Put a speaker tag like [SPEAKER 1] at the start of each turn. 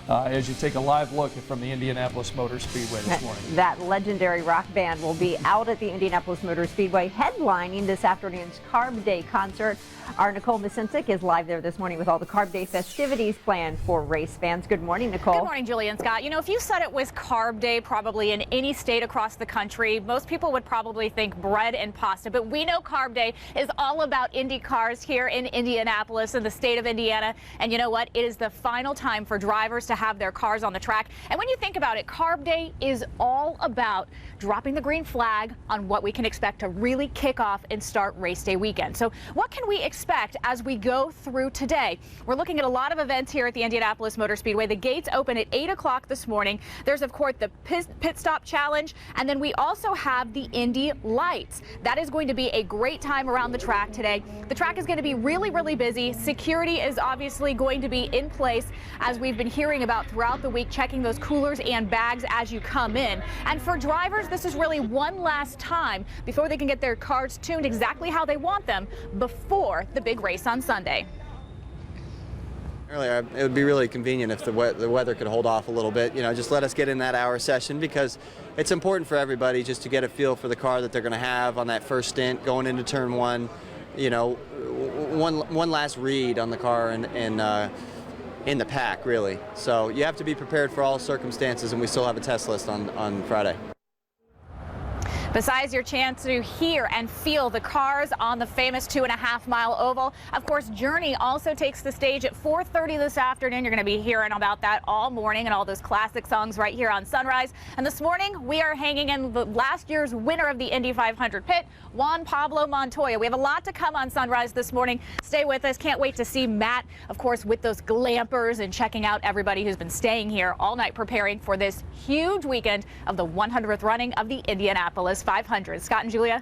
[SPEAKER 1] as you take a live look from the Indianapolis Motor Speedway this morning.
[SPEAKER 2] That legendary rock band will be out at the Indianapolis Motor Speedway headlining this afternoon's Carb Day concert. Our Nicole Misincic is live there this morning with all the Carb Day festivities planned for race fans. Good morning, Nicole.
[SPEAKER 3] Good morning, Julie and Scott. You know, if you said it was Carb Day probably in any state across the country, most people would probably think bread and pasta. But we know Carb Day is all about Indy cars here in Indianapolis in the state of Indiana. And you know what? It is the final time for drivers to have their cars on the track. And when you think about it, Carb Day is all about dropping the green flag on what we can expect to really kick off and start race day weekend. So what can we expect as we go through today? We're looking at a lot of events here at the Indianapolis Motor Speedway. The gates open at 8 o'clock this morning. There's, of course, the pit stop challenge, and then we also have the Indy Lights. That is going to be a great time around the track today. The track is going to be really, really busy. Security is obviously going to be in place, as we've been hearing about throughout the week, checking those coolers and bags as you come in. And for drivers, this is really one last time before they can get their cars tuned exactly how they want them before the big race on Sunday.
[SPEAKER 4] Earlier, it would be really convenient if the weather could hold off a little bit. You know, just let us get in that hour session, because it's important for everybody just to get a feel for the car that they're going to have on that first stint going into turn one. You know, one last read on the car and in the pack, really. So you have to be prepared for all circumstances, and we still have a test list on Friday.
[SPEAKER 3] Besides your chance to hear and feel the cars on the famous 2.5-mile oval, of course, Journey also takes the stage at 4:30 this afternoon. You're going to be hearing about that all morning and all those classic songs right here on Sunrise. And this morning, we are hanging in the last year's winner of the Indy 500 pit, Juan Pablo Montoya. We have a lot to come on Sunrise this morning. Stay with us. Can't wait to see Matt, of course, with those glampers and checking out everybody who's been staying here all night preparing for this huge weekend of the 100th running of the Indianapolis 500. Scott and Julia.